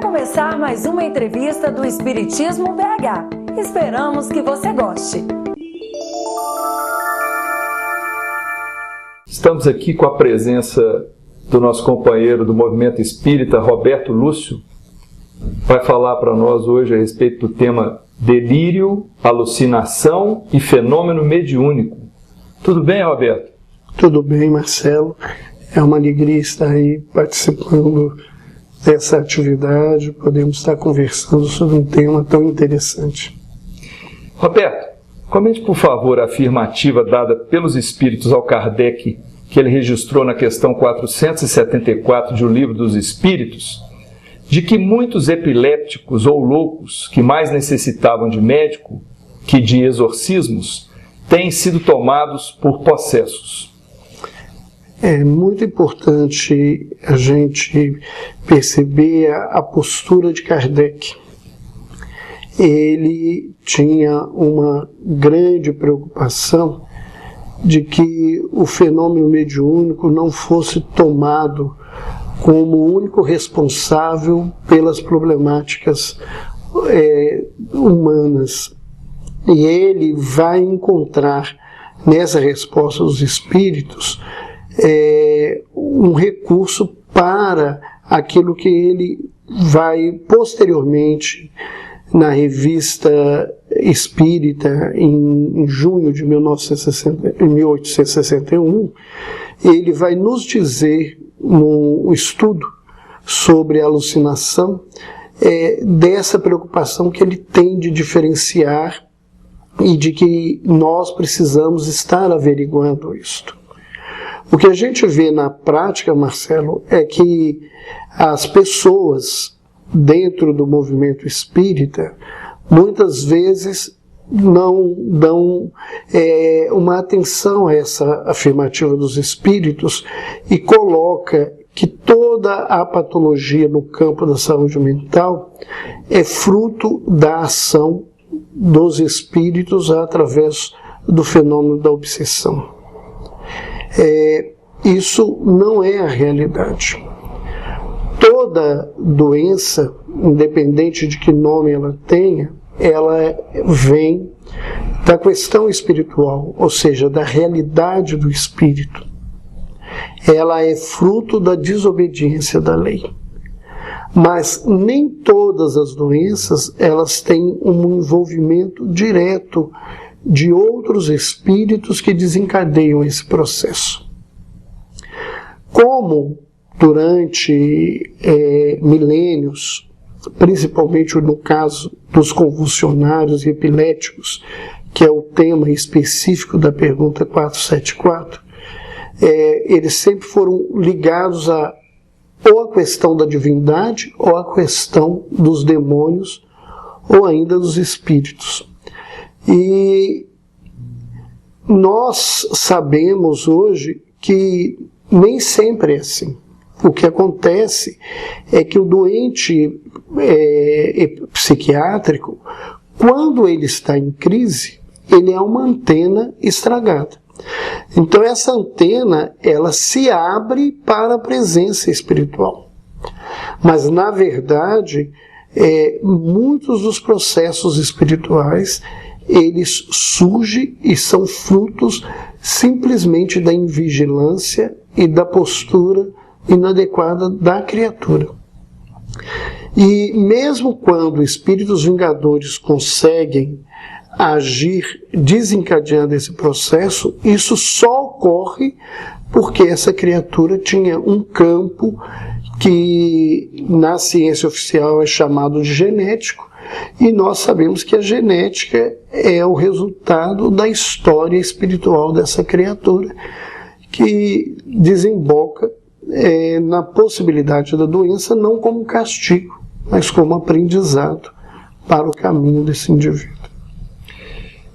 começar mais uma entrevista do Espiritismo BH. Esperamos que você goste. Estamos aqui com a presença do nosso companheiro do Movimento Espírita, Roberto Lúcio. Vai falar para nós hoje a respeito do tema delírio, alucinação e fenômeno mediúnico. Tudo bem, Roberto? Tudo bem, Marcelo. É uma alegria estar aí participando dessa atividade. Podemos estar conversando sobre um tema tão interessante. Roberto, comente, por favor, a afirmativa dada pelos espíritos ao Kardec, que ele registrou na questão 474 de O Livro dos Espíritos, de que muitos epilépticos ou loucos que mais necessitavam de médico que de exorcismos têm sido tomados por possessos. É muito importante a gente perceber a postura de Kardec. Ele tinha uma grande preocupação de que o fenômeno mediúnico não fosse tomado como o único responsável pelas problemáticas humanas. E ele vai encontrar nessa resposta dos espíritos um recurso para aquilo que ele vai posteriormente, na Revista Espírita, em junho de 1861, ele vai nos dizer, no estudo sobre a alucinação, dessa preocupação que ele tem de diferenciar e de que nós precisamos estar averiguando isto. O que a gente vê na prática, Marcelo, é que as pessoas dentro do movimento espírita muitas vezes não dão uma atenção a essa afirmativa dos espíritos e coloca que toda a patologia no campo da saúde mental é fruto da ação dos espíritos através do fenômeno da obsessão. Isso não é a realidade. Toda doença, independente de que nome ela tenha, ela vem da questão espiritual, ou seja, da realidade do espírito. Ela é fruto da desobediência da lei. Mas nem todas as doenças elas têm um envolvimento direto de outros espíritos que desencadeiam esse processo. Como durante milênios, principalmente no caso dos convulsionários e epiléticos, que é o tema específico da pergunta 474, eles sempre foram ligados ou a questão da divindade, ou a questão dos demônios, ou ainda dos espíritos. E nós sabemos hoje que nem sempre é assim. O que acontece é que o doente psiquiátrico, quando ele está em crise, ele é uma antena estragada. Então essa antena, ela se abre para a presença espiritual. Mas na verdade, muitos dos processos espirituais, eles surgem e são frutos simplesmente da invigilância e da postura inadequada da criatura. E mesmo quando espíritos vingadores conseguem agir desencadeando esse processo, isso só ocorre porque essa criatura tinha um campo que na ciência oficial é chamado de genético, e nós sabemos que a genética é o resultado da história espiritual dessa criatura, que desemboca na possibilidade da doença não como castigo, mas como aprendizado para o caminho desse indivíduo.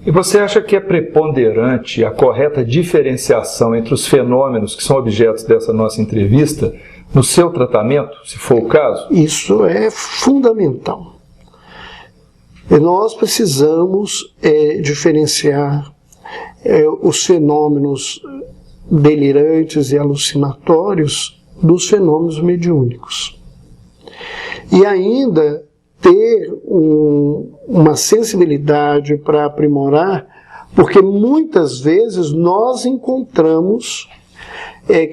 E você acha que é preponderante a correta diferenciação entre os fenômenos que são objetos dessa nossa entrevista no seu tratamento, se for o caso? Isso é fundamental. Nós precisamos diferenciar os fenômenos delirantes e alucinatórios dos fenômenos mediúnicos. e ainda ter uma sensibilidade para aprimorar, porque muitas vezes nós encontramos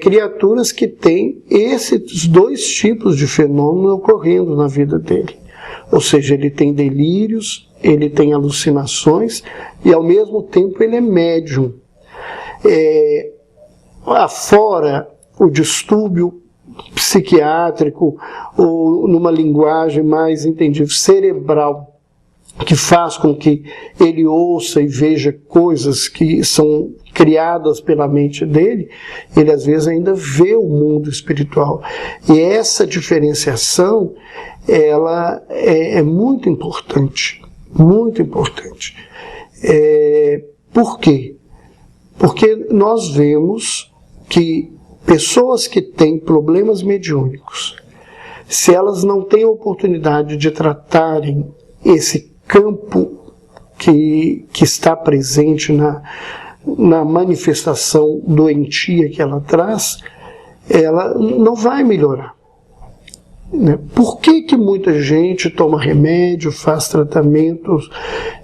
criaturas que têm esses dois tipos de fenômeno ocorrendo na vida dele. Ou seja, ele tem delírios, ele tem alucinações e ao mesmo tempo ele é médium. Afora o distúrbio psiquiátrico, ou numa linguagem mais entendível, cerebral, que faz com que ele ouça e veja coisas que são criadas pela mente dele, ele às vezes ainda vê o mundo espiritual. E essa diferenciação, ela é muito importante, muito importante. Por quê? Porque nós vemos que pessoas que têm problemas mediúnicos, se elas não têm oportunidade de tratarem esse campo que está presente na manifestação doentia que ela traz, ela não vai melhorar. Por que muita gente toma remédio, faz tratamentos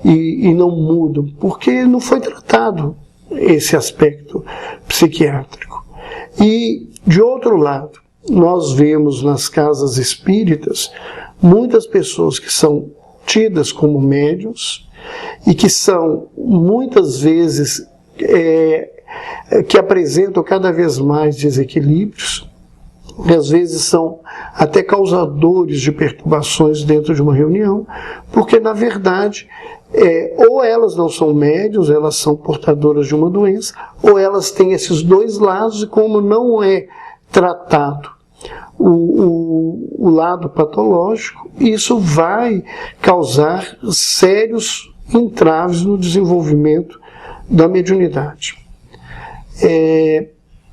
e não muda? Porque não foi tratado esse aspecto psiquiátrico. E, de outro lado, nós vemos nas casas espíritas muitas pessoas que são tidas como médiuns e que são, muitas vezes, que apresentam cada vez mais desequilíbrios, e às vezes são até causadores de perturbações dentro de uma reunião, porque, na verdade, ou elas não são médiuns, elas são portadoras de uma doença, ou elas têm esses dois lados, e como não é tratado o lado patológico, isso vai causar sérios entraves no desenvolvimento da mediunidade.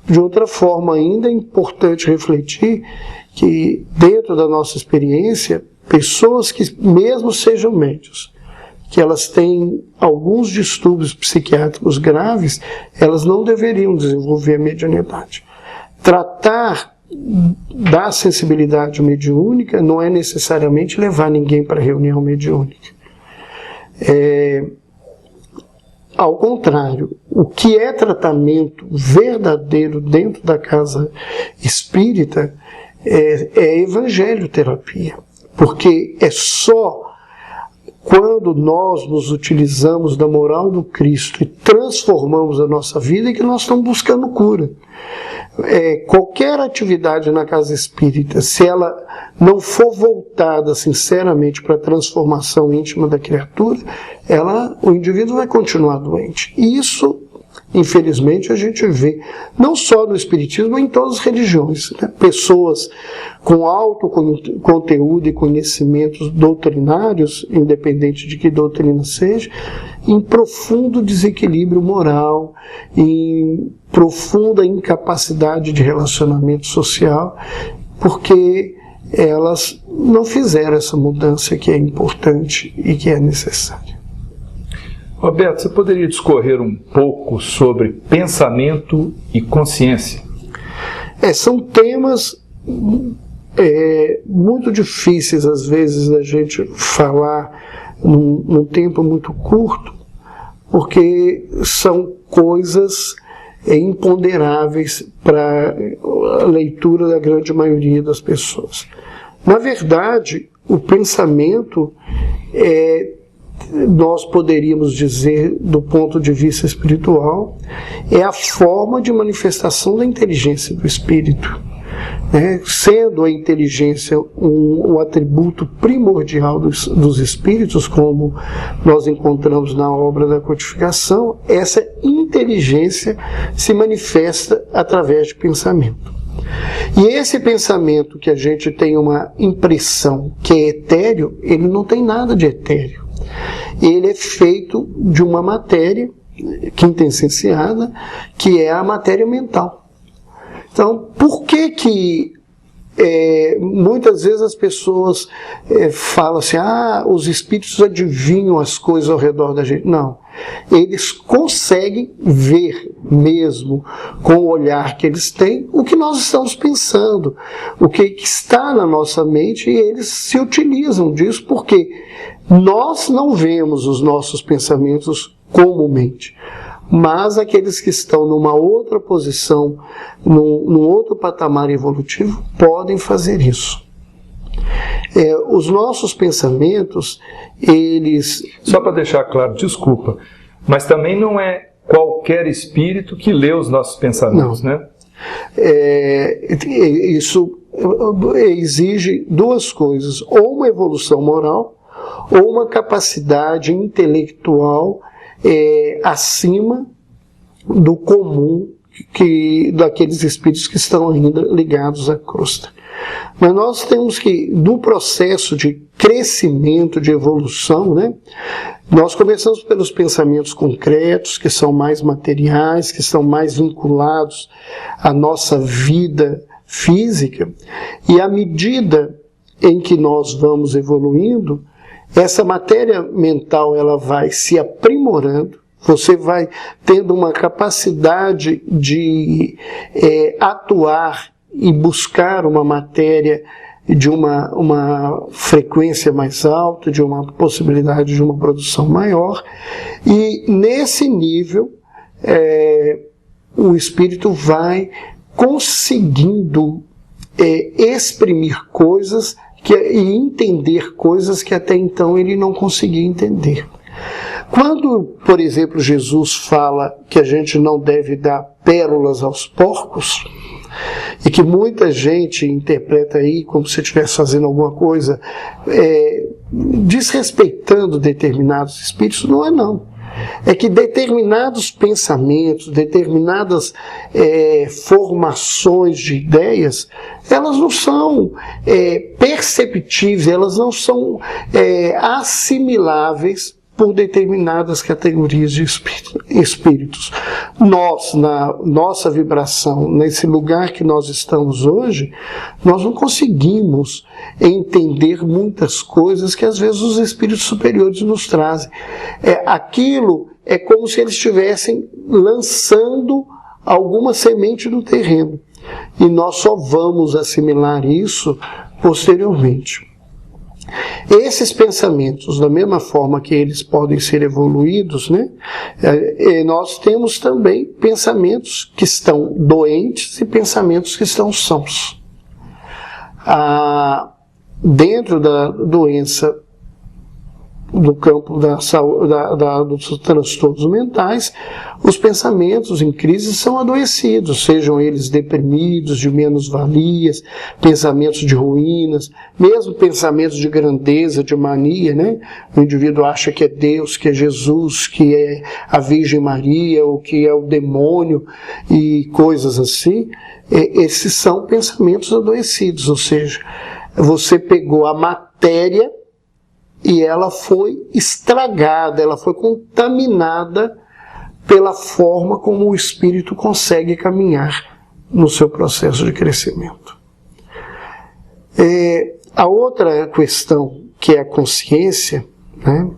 De outra forma ainda, é importante refletir que, dentro da nossa experiência, pessoas que mesmo sejam médiuns, que elas têm alguns distúrbios psiquiátricos graves, elas não deveriam desenvolver a mediunidade. Tratar da sensibilidade mediúnica não é necessariamente levar ninguém para a reunião mediúnica. Ao contrário, o que é tratamento verdadeiro dentro da casa espírita é evangelho-terapia, porque é só quando nós nos utilizamos da moral do Cristo e transformamos a nossa vida que nós estamos buscando cura. Qualquer atividade na casa espírita, se ela não for voltada sinceramente para a transformação íntima da criatura, o indivíduo vai continuar doente. E isso, infelizmente, a gente vê, não só no espiritismo, mas em todas as religiões. Pessoas com alto conteúdo e conhecimentos doutrinários, independente de que doutrina seja, em profundo desequilíbrio moral, em profunda incapacidade de relacionamento social, porque elas não fizeram essa mudança que é importante e que é necessária. Roberto, você poderia discorrer um pouco sobre pensamento e consciência? São temas muito difíceis, às vezes, da gente falar num tempo muito curto, porque são coisas imponderáveis para a leitura da grande maioria das pessoas. Na verdade, o pensamento nós poderíamos dizer, do ponto de vista espiritual, é a forma de manifestação da inteligência do espírito. Sendo a inteligência um atributo primordial dos espíritos, como nós encontramos na obra da codificação, essa inteligência se manifesta através de pensamento. E esse pensamento que a gente tem uma impressão que é etéreo, ele não tem nada de etéreo. Ele é feito de uma matéria quintessenciada, que é a matéria mental. Então, por que muitas vezes as pessoas falam assim, os espíritos adivinham as coisas ao redor da gente. Não, eles conseguem ver mesmo com o olhar que eles têm o que nós estamos pensando, o que está na nossa mente, e eles se utilizam disso porque nós não vemos os nossos pensamentos comumente. Mas aqueles que estão numa outra posição, num outro patamar evolutivo, podem fazer isso. Os nossos pensamentos, eles... Só para deixar claro, desculpa, mas também não é qualquer espírito que lê os nossos pensamentos, não, né? Isso exige duas coisas, ou uma evolução moral, ou uma capacidade intelectual acima do comum daqueles espíritos que estão ainda ligados à crosta. Mas nós temos que, no processo de crescimento, de evolução, né, nós começamos pelos pensamentos concretos, que são mais materiais, que estão mais vinculados à nossa vida física, e à medida em que nós vamos evoluindo, essa matéria mental ela vai se aprimorando, você vai tendo uma capacidade de atuar e buscar uma matéria de uma frequência mais alta, de uma possibilidade de uma produção maior, e nesse nível o espírito vai conseguindo exprimir coisas e entender coisas que até então ele não conseguia entender. Quando, por exemplo, Jesus fala que a gente não deve dar pérolas aos porcos, e que muita gente interpreta aí como se estivesse fazendo alguma coisa desrespeitando determinados espíritos, não é não. É que determinados pensamentos, determinadas formações de ideias, elas não são perceptíveis, elas não são assimiláveis por determinadas categorias de espíritos. Nós, na nossa vibração, nesse lugar que nós estamos hoje, nós não conseguimos entender muitas coisas que às vezes os espíritos superiores nos trazem. Aquilo é como se eles estivessem lançando alguma semente no terreno. E nós só vamos assimilar isso posteriormente. Esses pensamentos, da mesma forma que eles podem ser evoluídos, né, nós temos também pensamentos que estão doentes e pensamentos que estão sãos. Dentro da doença, do campo da saúde, dos transtornos mentais, os pensamentos em crise são adoecidos, sejam eles deprimidos, de menos-valias, pensamentos de ruínas, mesmo pensamentos de grandeza, de mania, né? O indivíduo acha que é Deus, que é Jesus, que é a Virgem Maria, ou que é o demônio, e coisas assim. Esses são pensamentos adoecidos, ou seja, você pegou a matéria e ela foi estragada, ela foi contaminada pela forma como o espírito consegue caminhar no seu processo de crescimento. A outra questão, que é a consciência, né,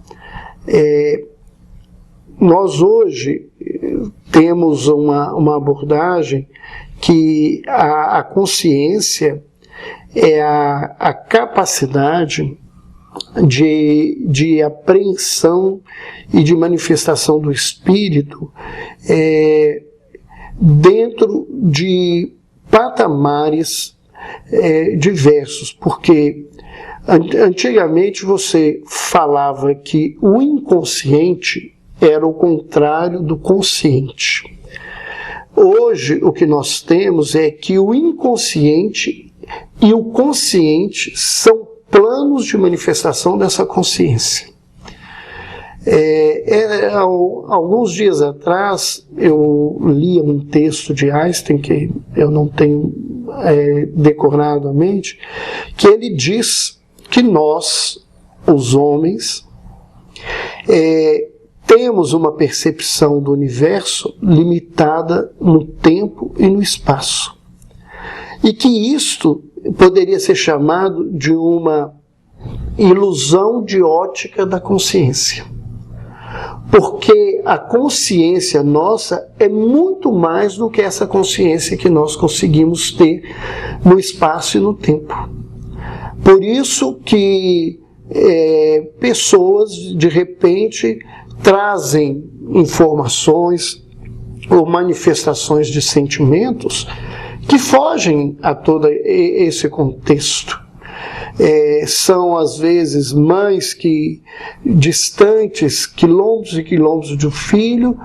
nós hoje temos uma abordagem que a consciência é a capacidade de apreensão e de manifestação do espírito dentro de patamares diversos, porque antigamente você falava que o inconsciente era o contrário do consciente. Hoje o que nós temos é que o inconsciente e o consciente são planos de manifestação dessa consciência. Alguns dias atrás eu li um texto de Einstein, que eu não tenho decorado à mente, que ele diz que nós, os homens, temos uma percepção do universo limitada no tempo e no espaço. e que isto poderia ser chamado de uma ilusão de ótica da consciência. Porque a consciência nossa é muito mais do que essa consciência que nós conseguimos ter no espaço e no tempo. Por isso que pessoas, de repente, trazem informações ou manifestações de sentimentos que fogem a todo esse contexto. São às vezes mães que, distantes, quilômetros e quilômetros de um filho,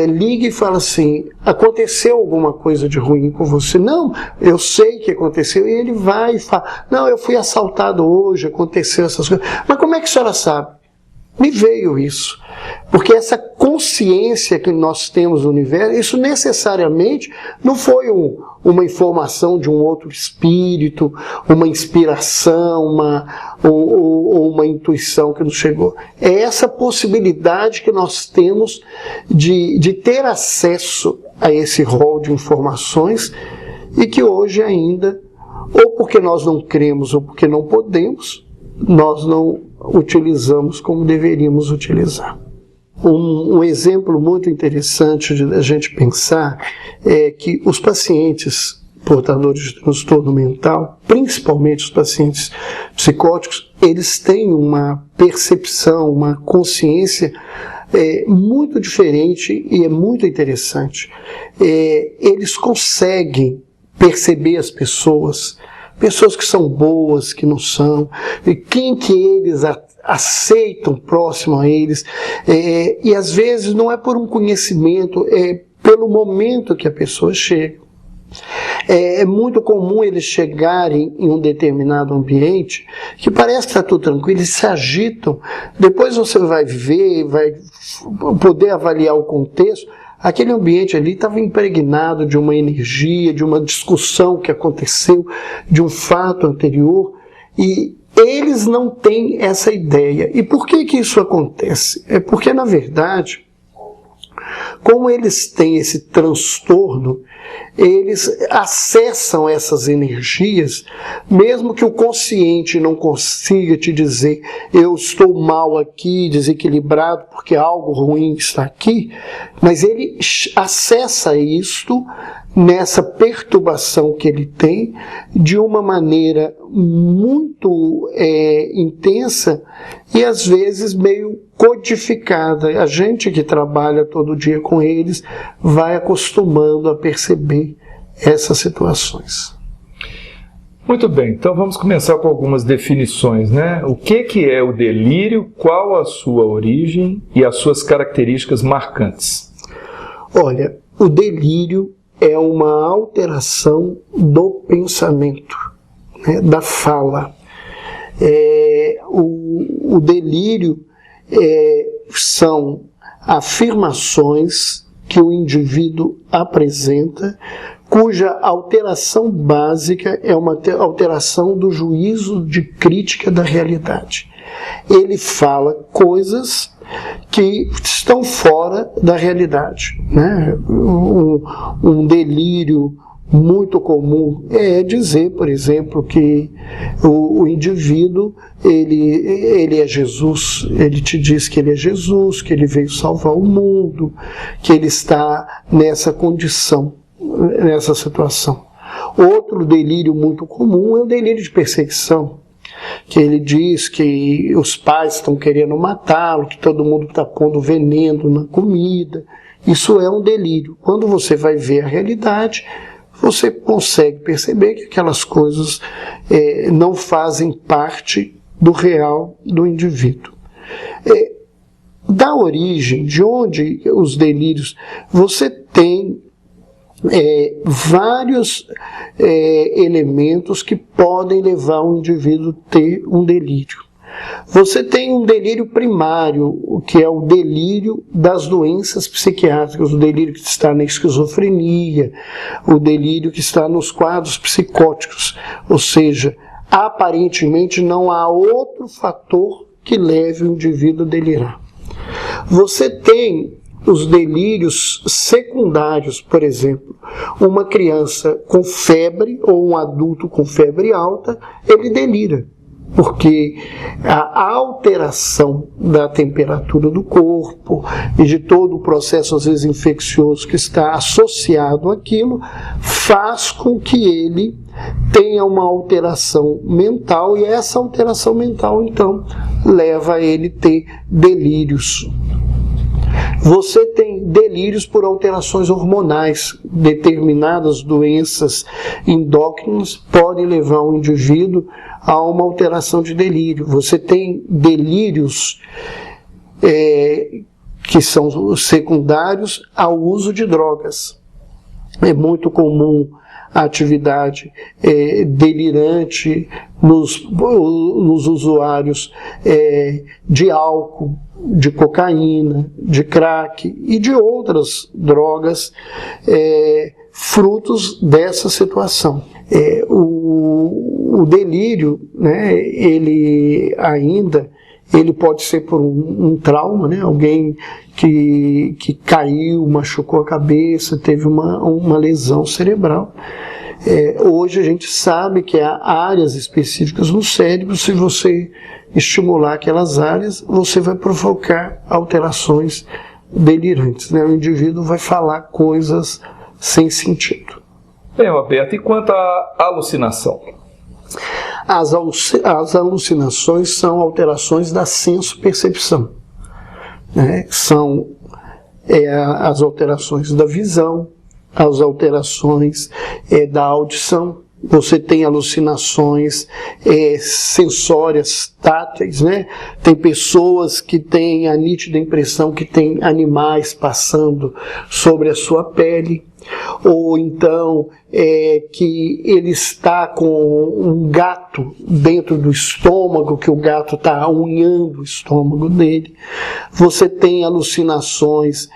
liga e fala assim: aconteceu alguma coisa de ruim com você? Não, eu sei que aconteceu. E ele vai e fala: não, eu fui assaltado hoje, aconteceu essas coisas. Mas como é que a senhora sabe? Me veio isso. Porque essa consciência que nós temos do universo, isso necessariamente não foi uma informação de um outro espírito, uma inspiração, ou uma intuição que nos chegou. É essa possibilidade que nós temos de ter acesso a esse rol de informações e que hoje ainda, ou porque nós não cremos ou porque não podemos, nós não utilizamos como deveríamos utilizar. Um exemplo muito interessante de a gente pensar é que os pacientes portadores de transtorno mental, principalmente os pacientes psicóticos, eles têm uma percepção, uma consciência muito diferente e é muito interessante. Eles conseguem perceber as pessoas que são boas, que não são, e quem que eles aceitam próximo a eles, e às vezes não é por um conhecimento, é pelo momento que a pessoa chega. É muito comum eles chegarem em um determinado ambiente que parece que está tudo tranquilo, eles se agitam. Depois você vai ver, vai poder avaliar o contexto. Aquele ambiente ali estava impregnado de uma energia, de uma discussão que aconteceu, de um fato anterior, e eles não têm essa ideia. E por que isso acontece? É porque, na verdade, como eles têm esse transtorno, eles acessam essas energias, mesmo que o consciente não consiga te dizer eu estou mal aqui, desequilibrado, porque algo ruim está aqui, mas ele acessa isto nessa perturbação que ele tem de uma maneira muito intensa e às vezes meio codificada. A gente que trabalha todo dia com eles vai acostumando a perceber essas situações. Muito bem, então vamos começar com algumas definições, né? O que é o delírio, qual a sua origem e as suas características marcantes? Olha, o delírio é uma alteração do pensamento, né, da fala. O delírio são afirmações que o indivíduo apresenta, cuja alteração básica é uma alteração do juízo de crítica da realidade. Ele fala coisas que estão fora da realidade, né? Um delírio muito comum é dizer, por exemplo, que o indivíduo ele é Jesus, ele te diz que ele é Jesus, que ele veio salvar o mundo, que ele está nessa condição, nessa situação. Outro delírio muito comum é o delírio de perseguição, que ele diz que os pais estão querendo matá-lo, que todo mundo está pondo veneno na comida. Isso é um delírio. Quando você vai ver a realidade, você consegue perceber que aquelas coisas não fazem parte do real do indivíduo. Da origem, de onde os delírios, você tem vários elementos que podem levar um indivíduo a ter um delírio. Você tem um delírio primário, que é o delírio das doenças psiquiátricas, o delírio que está na esquizofrenia, o delírio que está nos quadros psicóticos, ou seja, aparentemente não há outro fator que leve o indivíduo a delirar. Você tem os delírios secundários, por exemplo, uma criança com febre ou um adulto com febre alta, ele delira, porque a alteração da temperatura do corpo e de todo o processo, às vezes, infeccioso que está associado àquilo, faz com que ele tenha uma alteração mental, e essa alteração mental, então, leva a ele ter delírios. Você tem delírios por alterações hormonais. Determinadas doenças endócrinas podem levar o indivíduo a uma alteração de delírio. Você tem delírios que são secundários ao uso de drogas. É muito comum a atividade delirante nos usuários de álcool, de cocaína, de crack e de outras drogas, frutos dessa situação. O delírio, né, ele pode ser por um trauma, né, alguém que caiu, machucou a cabeça, teve uma lesão cerebral. Hoje a gente sabe que há áreas específicas no cérebro, se você estimular aquelas áreas, você vai provocar alterações delirantes, né? O indivíduo vai falar coisas sem sentido. Bem, Roberto, e quanto à alucinação? As alucinações são alterações da senso-percepção, né? São as alterações da visão, as alterações da audição. Você tem alucinações sensórias táteis, né? Tem pessoas que têm a nítida impressão que tem animais passando sobre a sua pele, ou então que ele está com um gato dentro do estômago, que o gato está unhando o estômago dele. Você tem alucinações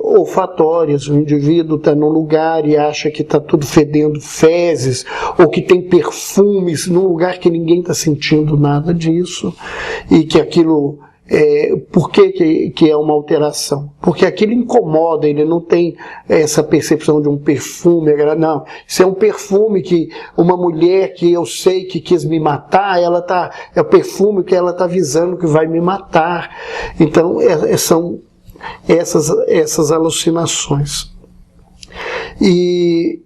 olfatórias, o indivíduo está num lugar e acha que está tudo fedendo fezes, ou que tem perfumes num lugar que ninguém está sentindo nada disso, e que aquilo... por que é uma alteração? Porque aquilo incomoda, ele não tem essa percepção de um perfume, não, isso é um perfume que uma mulher que eu sei que quis me matar, é o perfume que ela está avisando que vai me matar. Então são essas alucinações. E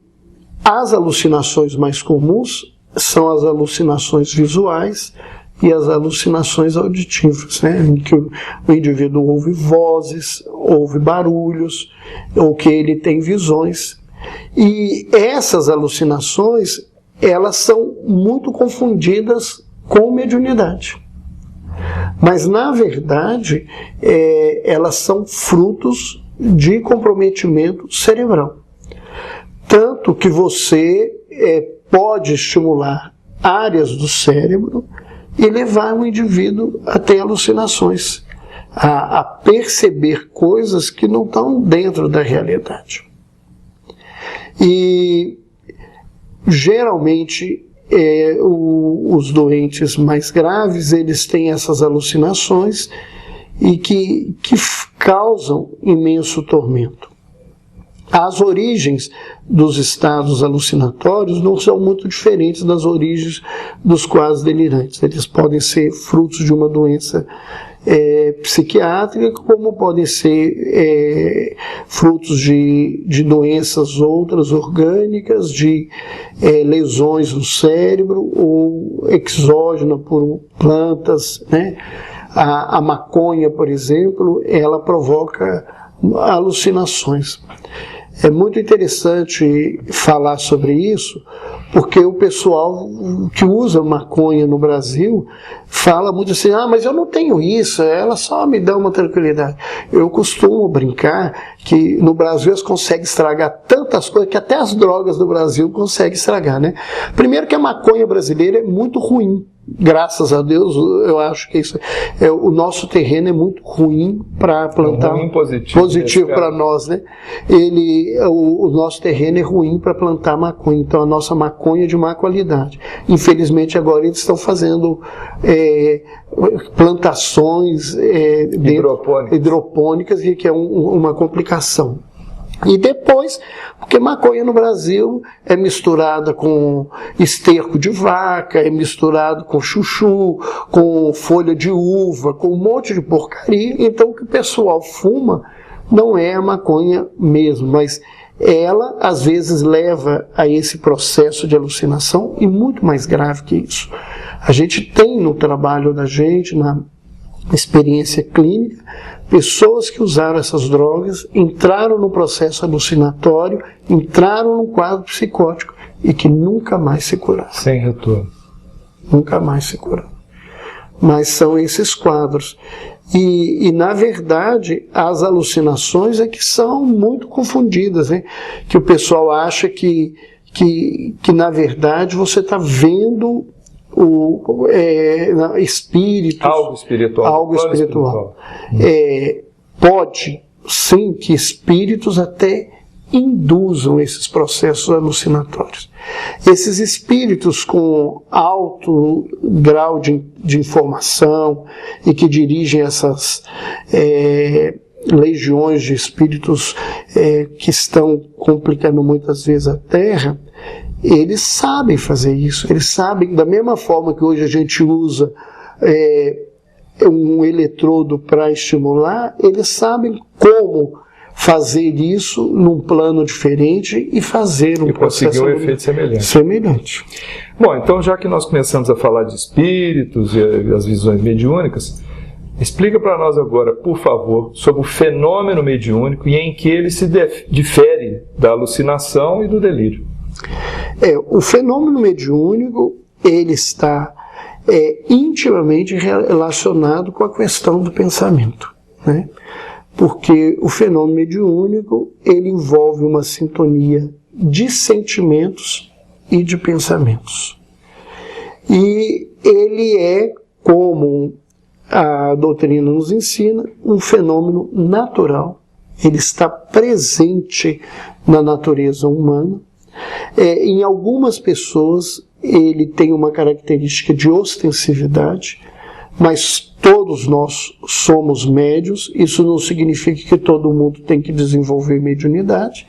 as alucinações mais comuns são as alucinações visuais e as alucinações auditivas, né? Em que o indivíduo ouve vozes, ouve barulhos, ou que ele tem visões. E essas alucinações, elas são muito confundidas com mediunidade. Mas, na verdade, elas são frutos de comprometimento cerebral. Tanto que você pode estimular áreas do cérebro e levar o indivíduo a ter alucinações, a perceber coisas que não estão dentro da realidade. E, geralmente, os doentes mais graves, eles têm essas alucinações e que causam imenso tormento. As origens dos estados alucinatórios não são muito diferentes das origens dos quadros delirantes. Eles podem ser frutos de uma doença psiquiátrica, como podem ser frutos de doenças outras orgânicas, de lesões no cérebro, ou exógena por plantas, né? A maconha, por exemplo, ela provoca alucinações. É muito interessante falar sobre isso, porque o pessoal que usa maconha no Brasil fala muito assim, mas eu não tenho isso, ela só me dá uma tranquilidade. Eu costumo brincar que no Brasil eles conseguem estragar tantas coisas, que até as drogas do Brasil conseguem estragar, né? Primeiro que a maconha brasileira é muito ruim, graças a Deus, eu acho que isso o nosso terreno é muito ruim para plantar. Ruim positivo para nós, né? O nosso terreno é ruim para plantar maconha, então a nossa maconha é de má qualidade. Infelizmente agora eles estão fazendo plantações hidropônicas, e que é uma complicação. E depois, porque maconha no Brasil é misturada com esterco de vaca, é misturado com chuchu, com folha de uva, com um monte de porcaria. Então o que o pessoal fuma não é a maconha mesmo, mas ela às vezes leva a esse processo de alucinação, e muito mais grave que isso. A gente tem no trabalho da gente, na experiência clínica, pessoas que usaram essas drogas, entraram no processo alucinatório, entraram no quadro psicótico e que nunca mais se curaram. Sem retorno. Nunca mais se curaram. Mas são esses quadros. E na verdade, as alucinações é que são muito confundidas, né? Que o pessoal acha que na verdade você está vendo espíritos, algo espiritual. Pode sim que espíritos até induzam esses processos alucinatórios. Esses espíritos com alto grau de informação e que dirigem essas legiões de espíritos que estão complicando muitas vezes a Terra, eles sabem fazer isso. Eles sabem, da mesma forma que hoje a gente usa um eletrodo para estimular, eles sabem como fazer isso num plano diferente e fazer um processo conseguir um efeito semelhante. Bom, então já que nós começamos a falar de espíritos e as visões mediúnicas, explica para nós agora, por favor, sobre o fenômeno mediúnico e em que ele se difere da alucinação e do delírio. O fenômeno mediúnico, ele está intimamente relacionado com a questão do pensamento, né? Porque o fenômeno mediúnico, ele envolve uma sintonia de sentimentos e de pensamentos. E ele é, como a doutrina nos ensina, um fenômeno natural. Ele está presente na natureza humana. Em algumas pessoas ele tem uma característica de ostensividade, mas todos nós somos médios. Isso não significa que todo mundo tem que desenvolver mediunidade,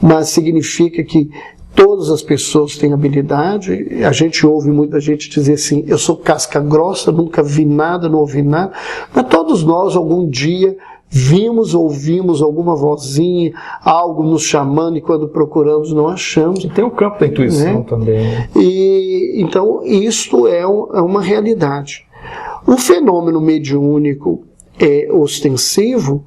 mas significa que todas as pessoas têm habilidade. A gente ouve muita gente dizer assim: eu sou casca grossa, nunca vi nada, não ouvi nada. Mas todos nós algum dia ouvimos alguma vozinha, algo nos chamando, e quando procuramos não achamos. E tem o campo da intuição, né? Também. Né? E então isto é uma realidade. O fenômeno mediúnico ostensivo,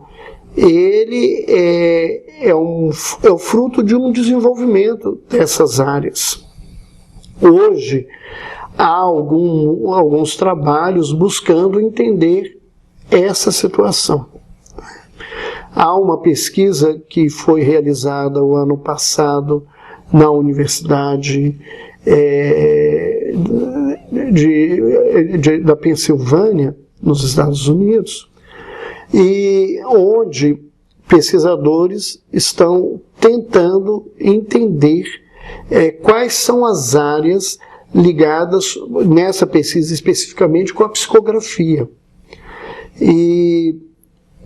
ele é o fruto de um desenvolvimento dessas áreas. Hoje há alguns trabalhos buscando entender essa situação. Há uma pesquisa que foi realizada o ano passado na Universidade da Pensilvânia, nos Estados Unidos, e onde pesquisadores estão tentando entender quais são as áreas ligadas, nessa pesquisa especificamente, com a psicografia. E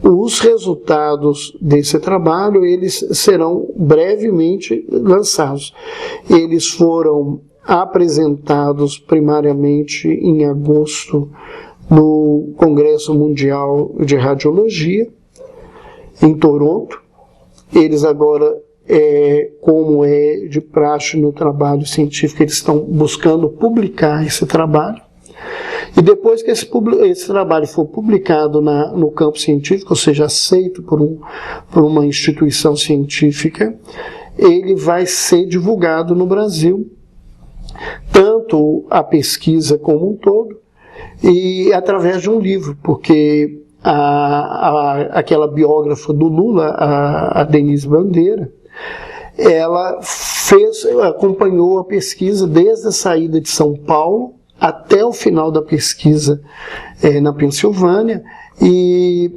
os resultados desse trabalho, eles serão brevemente lançados. Eles foram apresentados primariamente em agosto no Congresso Mundial de Radiologia, em Toronto. Eles agora, como é de praxe no trabalho científico, eles estão buscando publicar esse trabalho. E depois que esse trabalho for publicado no campo científico, ou seja, aceito por uma instituição científica, ele vai ser divulgado no Brasil, tanto a pesquisa como um todo, e através de um livro, porque aquela biógrafa do Lula, a Denise Bandeira, ela acompanhou a pesquisa desde a saída de São Paulo até o final da pesquisa na Pensilvânia e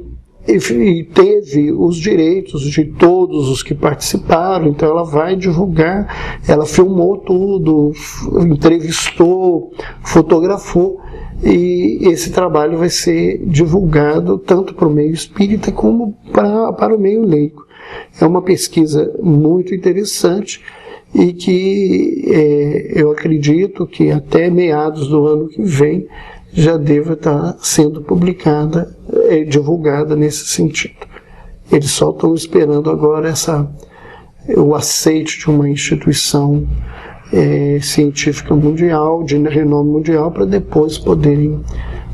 teve os direitos de todos os que participaram, então ela vai divulgar, ela filmou tudo, entrevistou, fotografou, e esse trabalho vai ser divulgado tanto para o meio espírita como para o meio leigo. É uma pesquisa muito interessante e que eu acredito que até meados do ano que vem já deva estar sendo publicada, divulgada nesse sentido. Eles só estão esperando agora o aceite de uma instituição científica mundial, de renome mundial, para depois poderem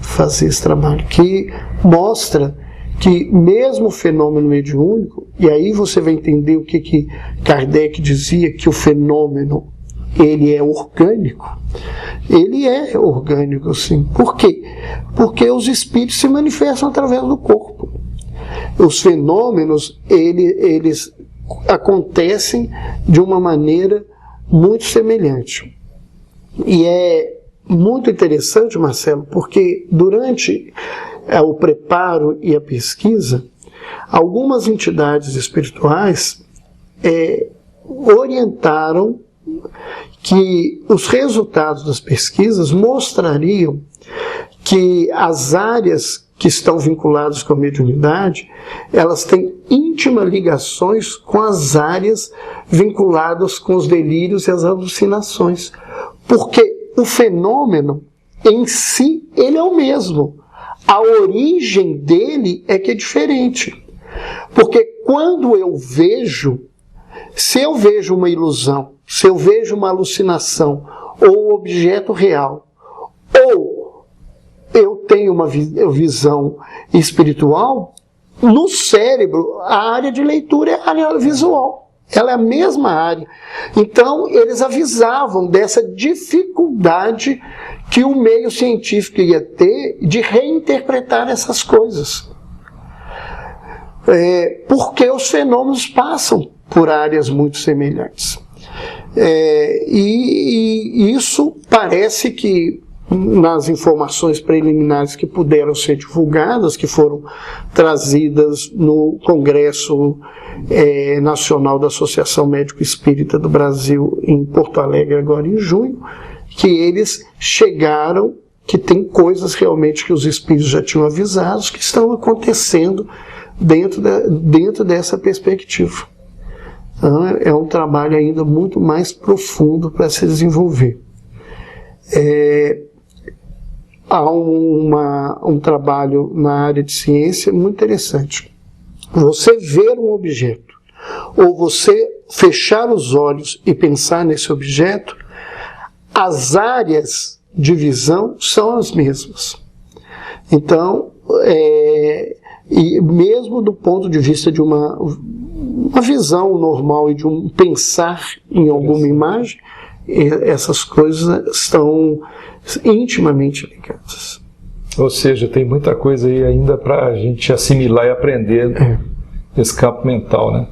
fazer esse trabalho, que mostra que mesmo o fenômeno mediúnico, e aí você vai entender o que Kardec dizia, que o fenômeno ele é orgânico. Ele é orgânico, sim. Por quê? Porque os espíritos se manifestam através do corpo. Os fenômenos, eles acontecem de uma maneira muito semelhante. E é muito interessante, Marcelo, porque durante o preparo e a pesquisa, algumas entidades espirituais orientaram que os resultados das pesquisas mostrariam que as áreas que estão vinculadas com a mediunidade, elas têm íntimas ligações com as áreas vinculadas com os delírios e as alucinações. Porque o fenômeno em si, ele é o mesmo. A origem dele é que é diferente. Porque quando eu vejo, se eu vejo uma ilusão, se eu vejo uma alucinação ou um objeto real, ou eu tenho uma visão espiritual, no cérebro a área de leitura é a área visual. Ela é a mesma área. Então, eles avisavam dessa dificuldade que o meio científico ia ter de reinterpretar essas coisas. Porque os fenômenos passam por áreas muito semelhantes. E isso parece que, nas informações preliminares que puderam ser divulgadas, que foram trazidas no Congresso Nacional da Associação Médico Espírita do Brasil, em Porto Alegre, agora em junho, que eles chegaram, que tem coisas realmente que os espíritos já tinham avisados, que estão acontecendo dentro dessa perspectiva. Então, é um trabalho ainda muito mais profundo para se desenvolver. Há um trabalho na área de ciência muito interessante. Você ver um objeto, ou você fechar os olhos e pensar nesse objeto, as áreas de visão são as mesmas. Então, e mesmo do ponto de vista de uma visão normal e de um pensar em alguma imagem, essas coisas estão intimamente ligadas. Ou seja, tem muita coisa aí ainda para a gente assimilar e aprender nesse campo mental, né?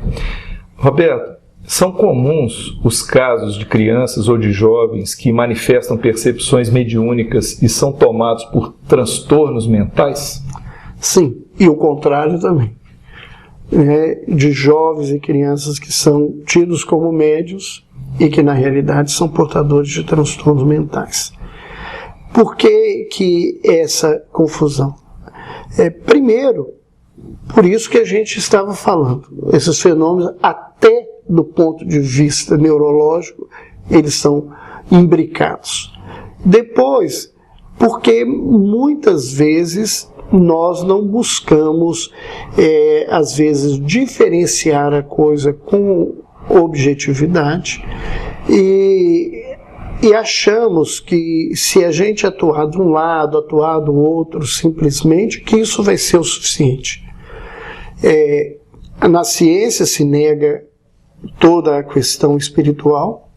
Roberto, são comuns os casos de crianças ou de jovens que manifestam percepções mediúnicas e são tomados por transtornos mentais? Sim, e o contrário também. De jovens e crianças que são tidos como médios e que na realidade são portadores de transtornos mentais. Por que essa confusão? Primeiro, por isso que a gente estava falando, esses fenômenos, até do ponto de vista neurológico, eles são imbricados. Depois, porque muitas vezes nós não buscamos, às vezes, diferenciar a coisa com objetividade e achamos que se a gente atuar de um lado, atuar do outro, simplesmente, que isso vai ser o suficiente. Na ciência se nega toda a questão espiritual.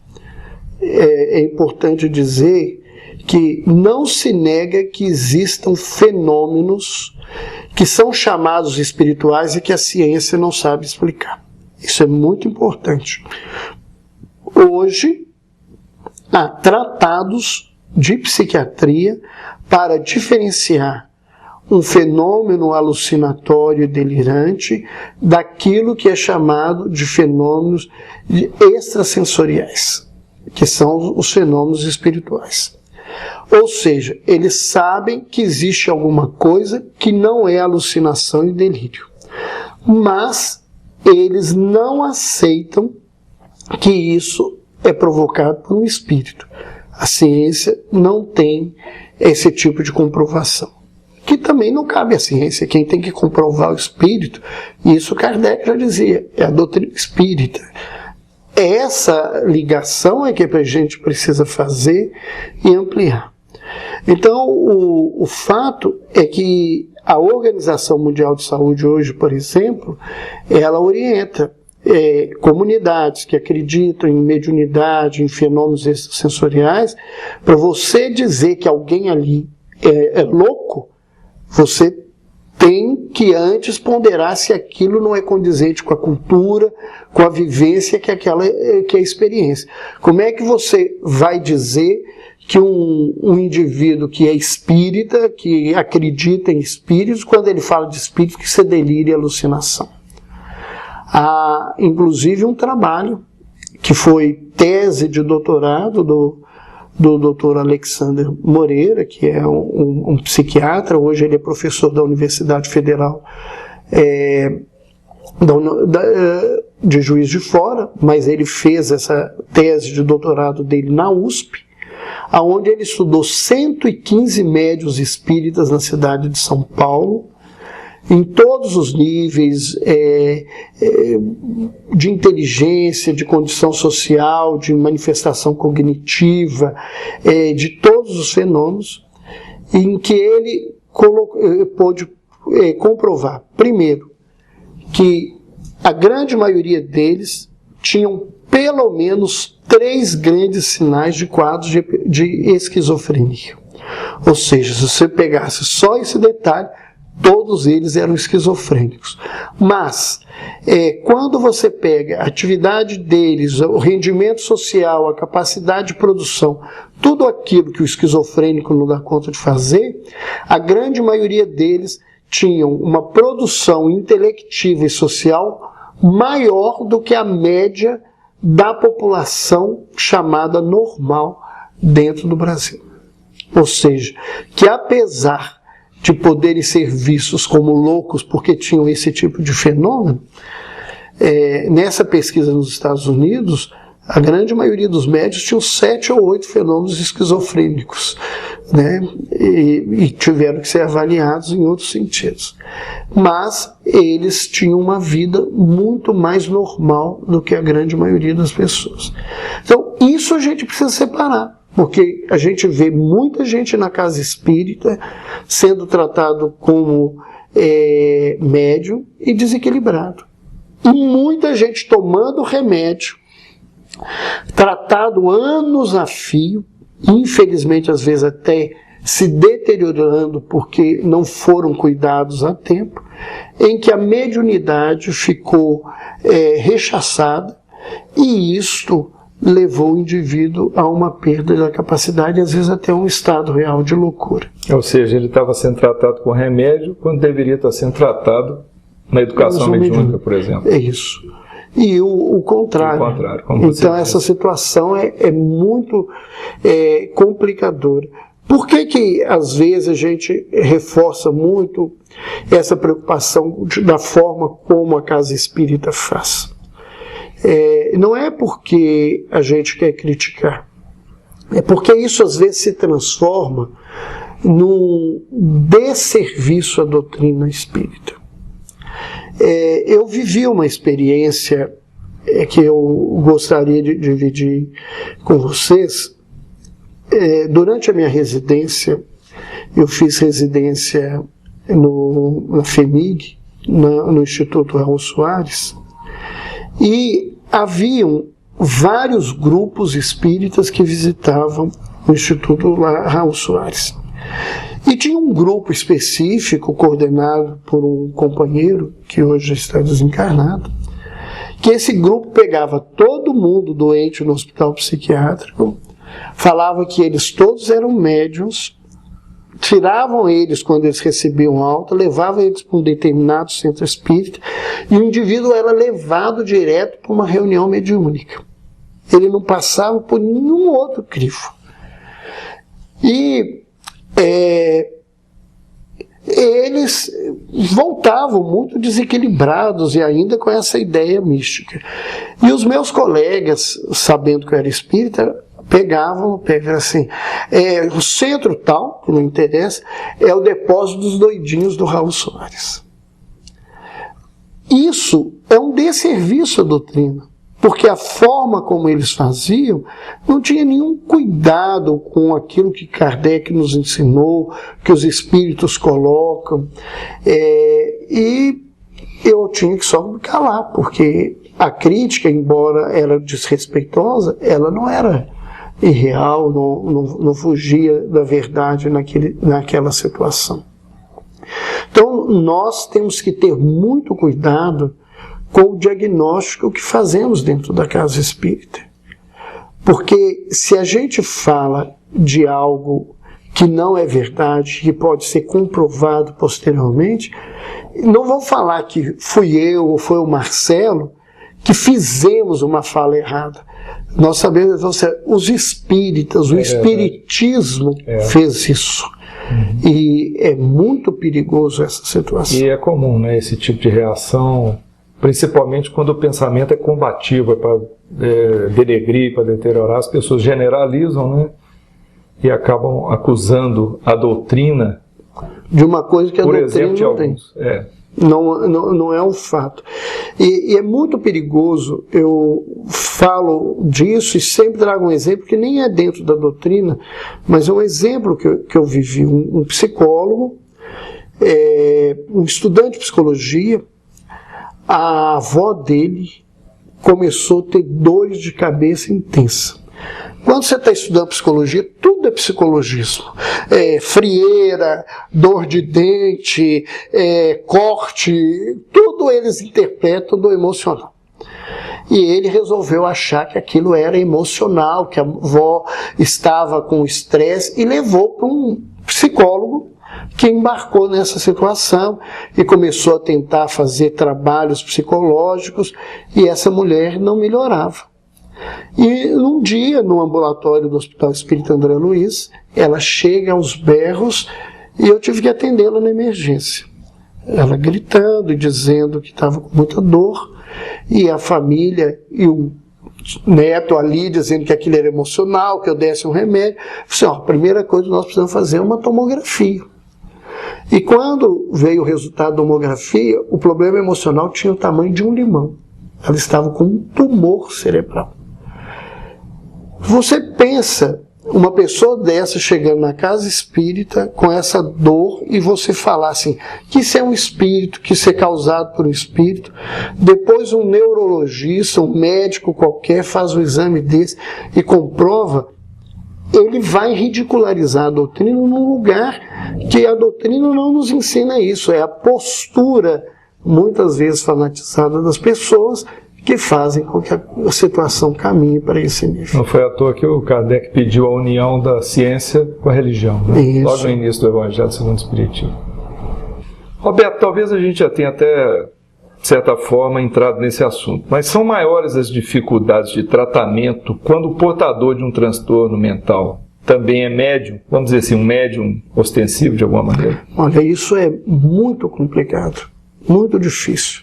É importante dizer que não se nega que existam fenômenos que são chamados espirituais e que a ciência não sabe explicar. Isso é muito importante. Hoje, há tratados de psiquiatria para diferenciar um fenômeno alucinatório e delirante daquilo que é chamado de fenômenos extrasensoriais, que são os fenômenos espirituais. Ou seja, eles sabem que existe alguma coisa que não é alucinação e delírio, mas eles não aceitam que isso é provocado por um espírito. A ciência não tem esse tipo de comprovação, que também não cabe à ciência. Quem tem que comprovar o espírito, isso Kardec já dizia, é a doutrina espírita. Essa ligação é que a gente precisa fazer e ampliar. Então, o fato é que a Organização Mundial de Saúde hoje, por exemplo, ela orienta comunidades que acreditam em mediunidade, em fenômenos extrasensoriais. Para você dizer que alguém ali é louco, você tem que antes ponderar se aquilo não é condizente com a cultura, com a vivência que é a experiência. Como é que você vai dizer que um indivíduo que é espírita, que acredita em espíritos, quando ele fala de espíritos, que isso é delírio e alucinação? Há, inclusive, um trabalho que foi tese de doutorado do Dr. Alexander Moreira, que é um psiquiatra. Hoje ele é professor da Universidade Federal de Juiz de Fora, mas ele fez essa tese de doutorado dele na USP, onde ele estudou 115 médiuns espíritas na cidade de São Paulo, em todos os níveis de inteligência, de condição social, de manifestação cognitiva, de todos os fenômenos, em que ele pôde comprovar, primeiro, que a grande maioria deles tinham pelo menos 3 grandes sinais de quadros de esquizofrenia. Ou seja, se você pegasse só esse detalhe, todos eles eram esquizofrênicos. Mas, quando você pega a atividade deles, o rendimento social, a capacidade de produção, tudo aquilo que o esquizofrênico não dá conta de fazer, a grande maioria deles tinham uma produção intelectiva e social maior do que a média da população chamada normal dentro do Brasil. Ou seja, que apesar de poderem ser vistos como loucos porque tinham esse tipo de fenômeno, nessa pesquisa nos Estados Unidos, a grande maioria dos médios tinham 7 ou 8 fenômenos esquizofrênicos, né? E tiveram que ser avaliados em outros sentidos. Mas eles tinham uma vida muito mais normal do que a grande maioria das pessoas. Então, isso a gente precisa separar. Porque a gente vê muita gente na casa espírita sendo tratado como médium e desequilibrado. E muita gente tomando remédio, tratado anos a fio, infelizmente às vezes até se deteriorando porque não foram cuidados a tempo, em que a mediunidade ficou rechaçada, e isto levou o indivíduo a uma perda da capacidade, às vezes até um estado real de loucura. Ou seja, ele estava sendo tratado com remédio quando deveria estar sendo tratado na educação mediúnica, por exemplo. É isso. E o contrário. O contrário, como você então disse. Essa situação é muito complicadora. Por que às vezes a gente reforça muito essa preocupação da forma como a casa espírita faz? Não é porque a gente quer criticar, é porque isso às vezes se transforma num desserviço à doutrina espírita. Eu vivi uma experiência que eu gostaria de dividir com vocês. Durante a minha residência, eu fiz residência na FEMIG, no Instituto Raul Soares, e haviam vários grupos espíritas que visitavam o Instituto Raul Soares. E tinha um grupo específico, coordenado por um companheiro, que hoje está desencarnado, que esse grupo pegava todo mundo doente no hospital psiquiátrico, falava que eles todos eram médiuns, tiravam eles quando eles recebiam alta, levavam eles para um determinado centro espírita, e o indivíduo era levado direto para uma reunião mediúnica. Ele não passava por nenhum outro crivo. E eles voltavam muito desequilibrados e ainda com essa ideia mística. E os meus colegas, sabendo que eu era espírita, pegavam assim, o centro tal, que não interessa, é o depósito dos doidinhos do Raul Soares. Isso é um desserviço à doutrina, porque a forma como eles faziam não tinha nenhum cuidado com aquilo que Kardec nos ensinou, que os espíritos colocam, e eu tinha que só me calar, porque a crítica, embora era desrespeitosa, ela não era irreal, não fugia da verdade naquela situação. Então nós temos que ter muito cuidado com o diagnóstico que fazemos dentro da casa espírita. Porque se a gente fala de algo que não é verdade, que pode ser comprovado posteriormente, não vão falar que fui eu ou foi o Marcelo que fizemos uma fala errada. Nós sabemos que os espíritas, o espiritismo fez isso. E é muito perigoso essa situação. E é comum, né, esse tipo de reação, principalmente quando o pensamento é combativo, é para denegrir, para deteriorar. As pessoas generalizam, né, e acabam acusando a doutrina de uma coisa que a doutrina não tem. Não é um fato. E é muito perigoso, eu falo disso e sempre trago um exemplo que nem é dentro da doutrina, mas é um exemplo que eu vivi. Um psicólogo, um estudante de psicologia, a avó dele começou a ter dores de cabeça intensa. Quando você está estudando psicologia, tudo é psicologismo. Frieira, dor de dente, corte, tudo eles interpretam do emocional. E ele resolveu achar que aquilo era emocional, que a avó estava com estresse, e levou para um psicólogo que embarcou nessa situação e começou a tentar fazer trabalhos psicológicos, e essa mulher não melhorava. E um dia, no ambulatório do Hospital Espírita André Luiz, ela chega aos berros e eu tive que atendê-la na emergência. Ela gritando e dizendo que estava com muita dor, e a família e o neto ali dizendo que aquilo era emocional, que eu desse um remédio. Eu falei, a primeira coisa que nós precisamos fazer é uma tomografia. E quando veio o resultado da tomografia, o problema emocional tinha o tamanho de um limão. Ela estava com um tumor cerebral. Você pensa, uma pessoa dessa chegando na casa espírita com essa dor, e você falar assim, que isso é um espírito, que isso é causado por um espírito, depois um neurologista, um médico qualquer faz um exame desse e comprova, ele vai ridicularizar a doutrina num lugar que a doutrina não nos ensina isso, é a postura muitas vezes fanatizada das pessoas que fazem com que a situação caminhe para esse nível. Não foi à toa que o Kardec pediu a união da ciência com a religião, né? Logo no início do Evangelho segundo o Espiritismo. Roberto, talvez a gente já tenha até, de certa forma, entrado nesse assunto, mas são maiores as dificuldades de tratamento quando o portador de um transtorno mental também é médium, vamos dizer assim, um médium ostensivo de alguma maneira? Olha, isso é muito complicado, muito difícil.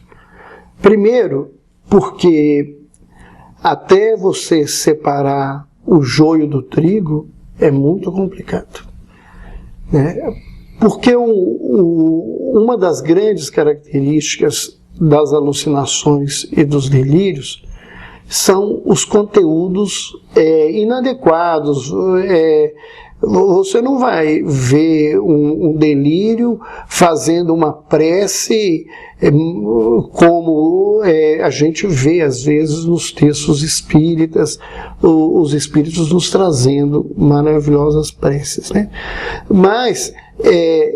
Primeiro, porque até você separar o joio do trigo é muito complicado, né? Porque uma das grandes características das alucinações e dos delírios são os conteúdos inadequados. Você não vai ver um delírio fazendo uma prece como a gente vê às vezes nos textos espíritas, os espíritos nos trazendo maravilhosas preces, né? Mas,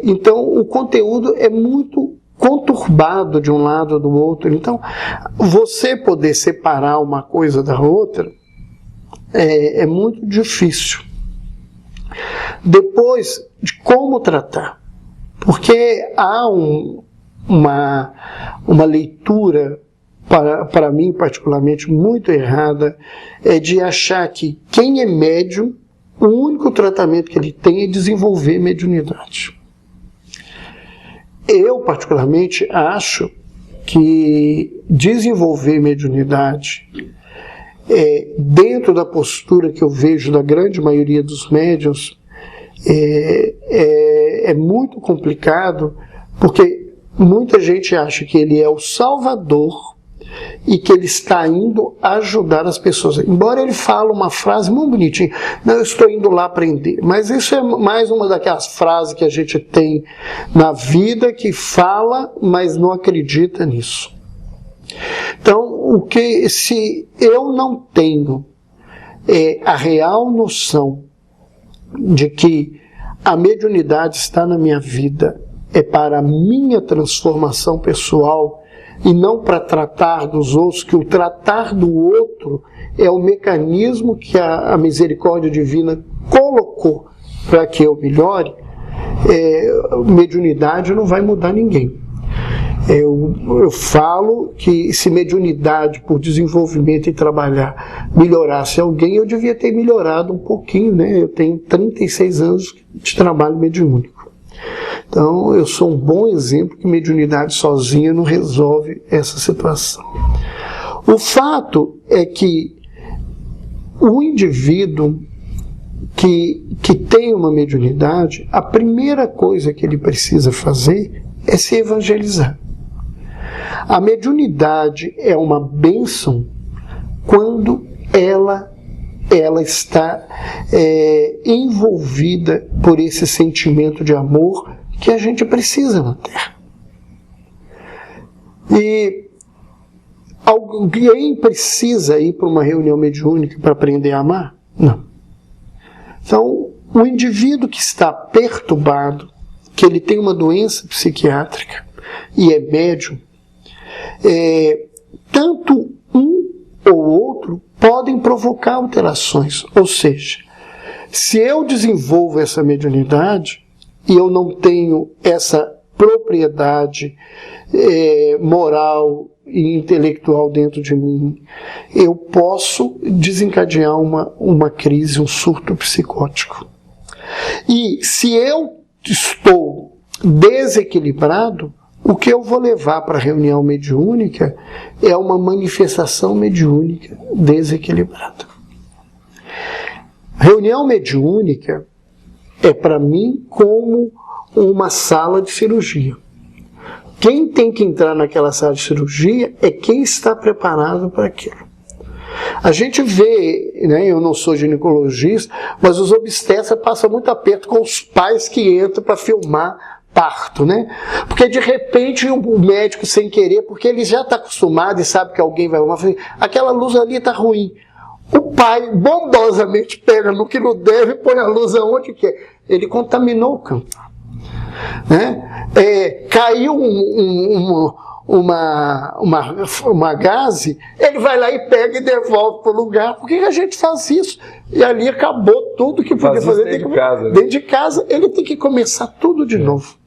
então, o conteúdo é muito conturbado de um lado ou do outro. Então, você poder separar uma coisa da outra é muito difícil. Depois, de como tratar. Porque há uma leitura, para mim particularmente, muito errada, de achar que quem é médium, o único tratamento que ele tem é desenvolver mediunidade. Eu, particularmente, acho que desenvolver mediunidade, dentro da postura que eu vejo da grande maioria dos médiuns, é muito complicado, porque muita gente acha que ele é o salvador e que ele está indo ajudar as pessoas. Embora ele fale uma frase muito bonitinha, não, eu estou indo lá aprender. Mas isso é mais uma daquelas frases que a gente tem na vida, que fala, mas não acredita nisso. Então, se eu não tenho a real noção de que a mediunidade está na minha vida, é para a minha transformação pessoal, e não para tratar dos outros, que o tratar do outro é o mecanismo que a misericórdia divina colocou para que eu melhore, mediunidade não vai mudar ninguém. Eu falo que se mediunidade, por desenvolvimento e trabalhar, melhorasse alguém, eu devia ter melhorado um pouquinho, né? Eu tenho 36 anos de trabalho mediúnico. Então, eu sou um bom exemplo que mediunidade sozinha não resolve essa situação. O fato é que o indivíduo que tem uma mediunidade, a primeira coisa que ele precisa fazer é se evangelizar. A mediunidade é uma bênção quando ela está envolvida por esse sentimento de amor que a gente precisa na Terra. E alguém precisa ir para uma reunião mediúnica para aprender a amar? Não. Então, o indivíduo que está perturbado, que ele tem uma doença psiquiátrica e é médium, tanto um ou outro podem provocar alterações. Ou seja, se eu desenvolvo essa mediunidade e eu não tenho essa propriedade moral e intelectual dentro de mim, eu posso desencadear uma crise, um surto psicótico. E se eu estou desequilibrado, o que eu vou levar para a reunião mediúnica é uma manifestação mediúnica desequilibrada. Reunião mediúnica é para mim como uma sala de cirurgia. Quem tem que entrar naquela sala de cirurgia é quem está preparado para aquilo. A gente vê, né, eu não sou ginecologista, mas os obstetras passam muito aperto com os pais que entram para filmar parto, né? Porque de repente o médico, sem querer, porque ele já está acostumado e sabe que alguém vai arrumar, aquela luz ali está ruim. O pai bondosamente pega no que não deve e põe a luz aonde quer. Ele contaminou o campo. Né? Caiu uma gase, ele vai lá e pega e devolve para o lugar. Por que a gente faz isso? E ali acabou tudo que podia fazer dentro de casa. Dentro de casa, ele tem que começar tudo de novo.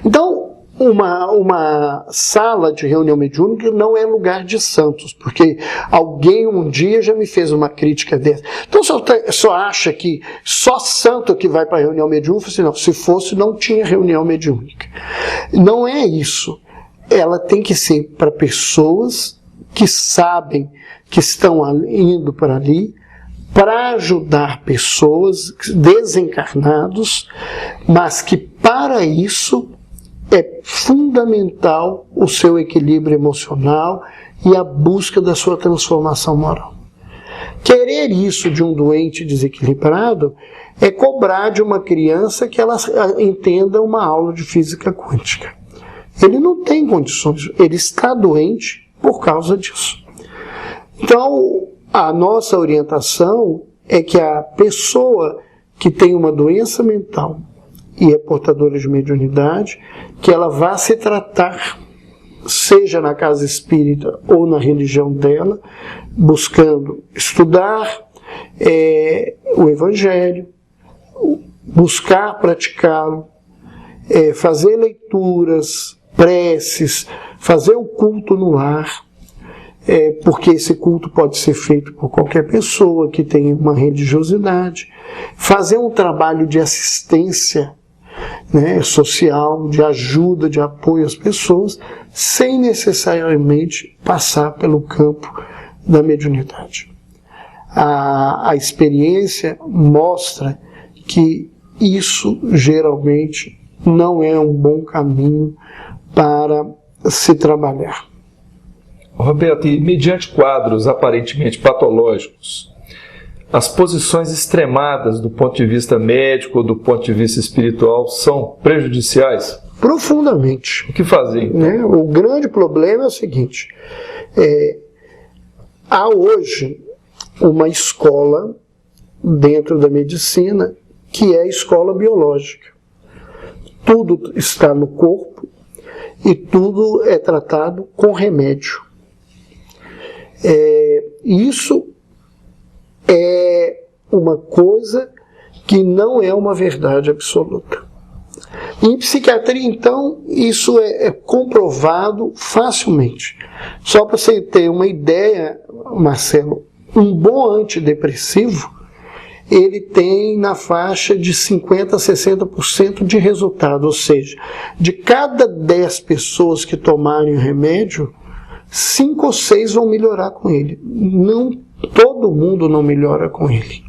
Então, uma sala de reunião mediúnica não é lugar de santos, porque alguém um dia já me fez uma crítica dessa. Então, só acha que só santo que vai para a reunião mediúnica? Não, se fosse, não tinha reunião mediúnica. Não é isso. Ela tem que ser para pessoas que sabem que estão indo para ali para ajudar pessoas desencarnados, mas que para isso é fundamental o seu equilíbrio emocional e a busca da sua transformação moral. Querer isso de um doente desequilibrado é cobrar de uma criança que ela entenda uma aula de física quântica. Ele não tem condições, ele está doente por causa disso. Então, a nossa orientação é que a pessoa que tem uma doença mental e é portadora de mediunidade, que ela vá se tratar seja na casa espírita ou na religião dela, buscando estudar o Evangelho, buscar praticá-lo, fazer leituras, preces, fazer o culto no lar, porque esse culto pode ser feito por qualquer pessoa que tenha uma religiosidade, fazer um trabalho de assistência, né, social, de ajuda, de apoio às pessoas, sem necessariamente passar pelo campo da mediunidade. A experiência mostra que isso geralmente não é um bom caminho para se trabalhar. Roberto, e mediante quadros aparentemente patológicos, as posições extremadas do ponto de vista médico ou do ponto de vista espiritual são prejudiciais? Profundamente. O que fazer, então? O grande problema é o seguinte, há hoje uma escola dentro da medicina que é a escola biológica. Tudo está no corpo e tudo é tratado com remédio. Isso é uma coisa que não é uma verdade absoluta. Em psiquiatria, então, isso é comprovado facilmente. Só para você ter uma ideia, Marcelo, um bom antidepressivo, ele tem na faixa de 50% a 60% de resultado, ou seja, de cada 10 pessoas que tomarem o remédio, 5 ou 6 vão melhorar com ele. Não, todo mundo não melhora com ele.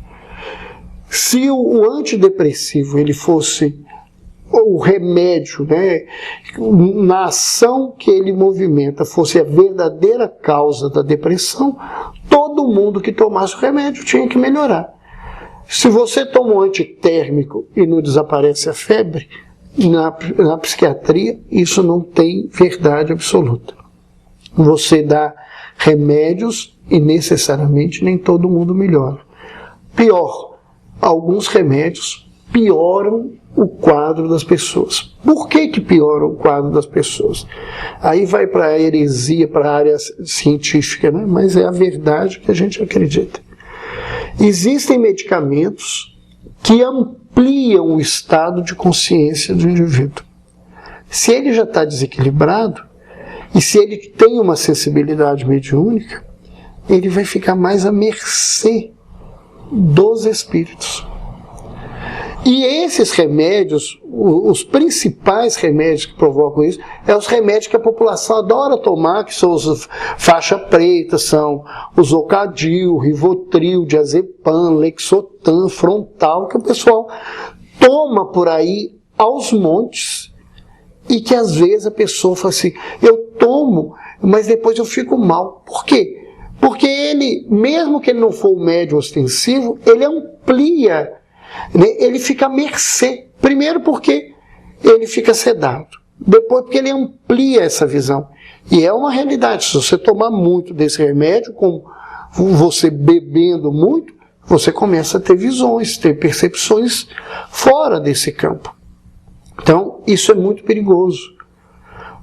Se o antidepressivo ele fosse o remédio, né, na ação que ele movimenta, fosse a verdadeira causa da depressão, todo mundo que tomasse o remédio tinha que melhorar. Se você toma um antitérmico e não desaparece a febre, na psiquiatria isso não tem verdade absoluta. Você dá remédios e necessariamente nem todo mundo melhora. Pior, alguns remédios pioram o quadro das pessoas. Por que pioram o quadro das pessoas? Aí vai para a heresia, para a área científica, né? Mas é a verdade que a gente acredita. Existem medicamentos que ampliam o estado de consciência do indivíduo. Se ele já está desequilibrado, e se ele tem uma sensibilidade mediúnica, ele vai ficar mais à mercê dos espíritos. E esses remédios, os principais remédios que provocam isso, é os remédios que a população adora tomar, que são os faixa preta, são o Zocadil, Rivotril, Diazepam, Lexotan, Frontal, que o pessoal toma por aí aos montes, e que às vezes a pessoa fala assim, eu tomo, mas depois eu fico mal. Por quê? Porque ele, mesmo que ele não for o médium ostensivo, ele amplia, né? Ele fica à mercê. Primeiro porque ele fica sedado. Depois porque ele amplia essa visão. E é uma realidade. Se você tomar muito desse remédio, como você bebendo muito, você começa a ter visões, ter percepções fora desse campo. Então, isso é muito perigoso.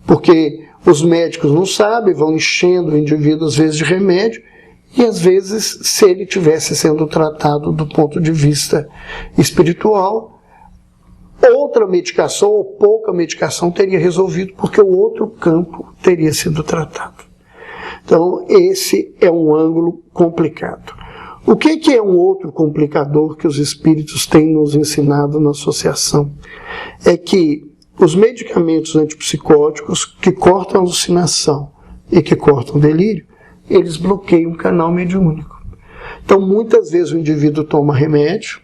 Porque os médicos não sabem, vão enchendo o indivíduo às vezes de remédio, e às vezes, se ele estivesse sendo tratado do ponto de vista espiritual, outra medicação ou pouca medicação teria resolvido, porque o outro campo teria sido tratado. Então, esse é um ângulo complicado. O que é um outro complicador que os espíritos têm nos ensinado na associação? É que os medicamentos antipsicóticos que cortam a alucinação e que cortam o delírio, eles bloqueiam o canal mediúnico. Então, muitas vezes o indivíduo toma remédio,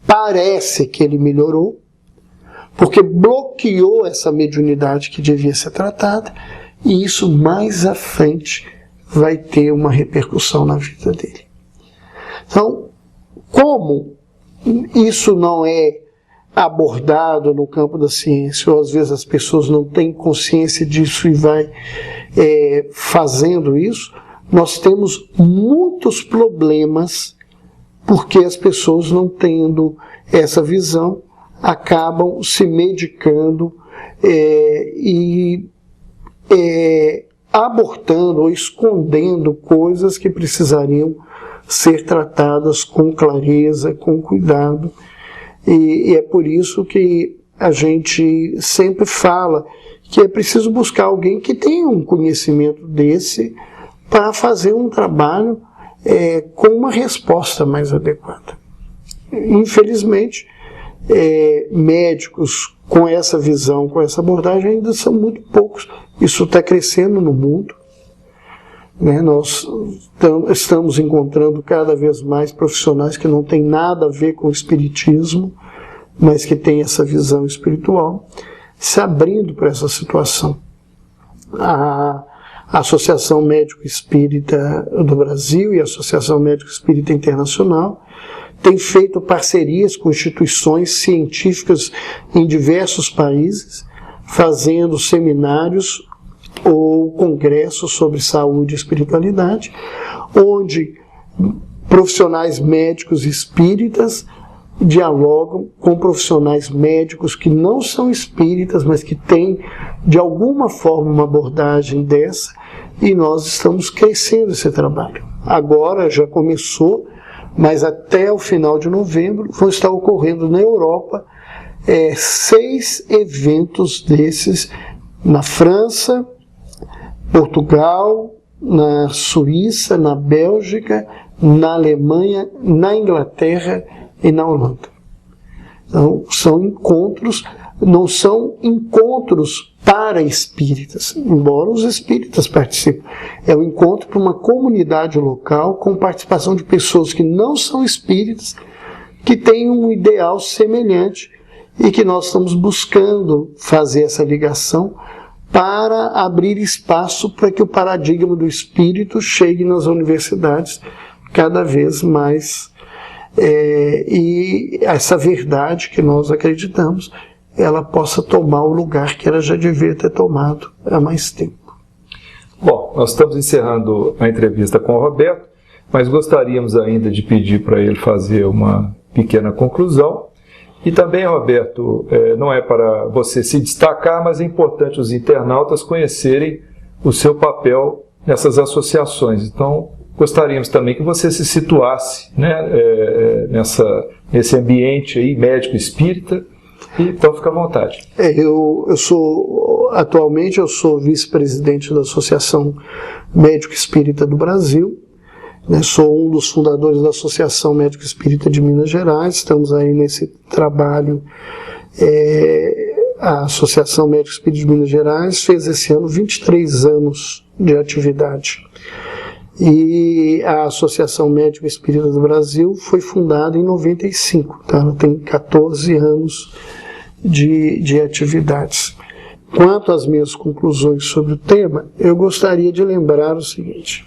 parece que ele melhorou, porque bloqueou essa mediunidade que devia ser tratada, e isso mais à frente vai ter uma repercussão na vida dele. Então, como isso não é abordado no campo da ciência, ou às vezes as pessoas não têm consciência disso e vai fazendo isso, nós temos muitos problemas porque as pessoas não tendo essa visão acabam se medicando e abortando ou escondendo coisas que precisariam ser tratadas com clareza, com cuidado. E é por isso que a gente sempre fala que é preciso buscar alguém que tenha um conhecimento desse para fazer um trabalho com uma resposta mais adequada. Infelizmente, médicos com essa visão, com essa abordagem, ainda são muito poucos. Isso está crescendo no mundo. Nós estamos encontrando cada vez mais profissionais que não têm nada a ver com o espiritismo, mas que têm essa visão espiritual, se abrindo para essa situação. A Associação Médico Espírita do Brasil e a Associação Médico Espírita Internacional têm feito parcerias com instituições científicas em diversos países, fazendo seminários ou congressos sobre saúde e espiritualidade, onde profissionais médicos espíritas dialogam com profissionais médicos que não são espíritas, mas que têm, de alguma forma, uma abordagem dessa, e nós estamos crescendo esse trabalho. Agora já começou, mas até o final de novembro vão estar ocorrendo na Europa 6 eventos desses, na França, Portugal, na Suíça, na Bélgica, na Alemanha, na Inglaterra e na Holanda. Então, são encontros, não são encontros para espíritas, embora os espíritas participem. É um encontro para uma comunidade local com participação de pessoas que não são espíritas, que têm um ideal semelhante e que nós estamos buscando fazer essa ligação para abrir espaço para que o paradigma do espírito chegue nas universidades cada vez mais. E essa verdade que nós acreditamos, ela possa tomar o lugar que ela já devia ter tomado há mais tempo. Bom, nós estamos encerrando a entrevista com o Roberto, mas gostaríamos ainda de pedir para ele fazer uma pequena conclusão. E também, Roberto, não é para você se destacar, mas é importante os internautas conhecerem o seu papel nessas associações. Então, gostaríamos também que você se situasse, né, nesse ambiente aí, médico espírita. Então, fica à vontade. Atualmente eu sou vice-presidente da Associação Médico Espírita do Brasil. Sou um dos fundadores da Associação Médico Espírita de Minas Gerais. Estamos aí nesse trabalho. A Associação Médico Espírita de Minas Gerais fez esse ano 23 anos de atividade. E a Associação Médico Espírita do Brasil foi fundada em 95. Tá? Ela tem 14 anos de atividades. Quanto às minhas conclusões sobre o tema, eu gostaria de lembrar o seguinte.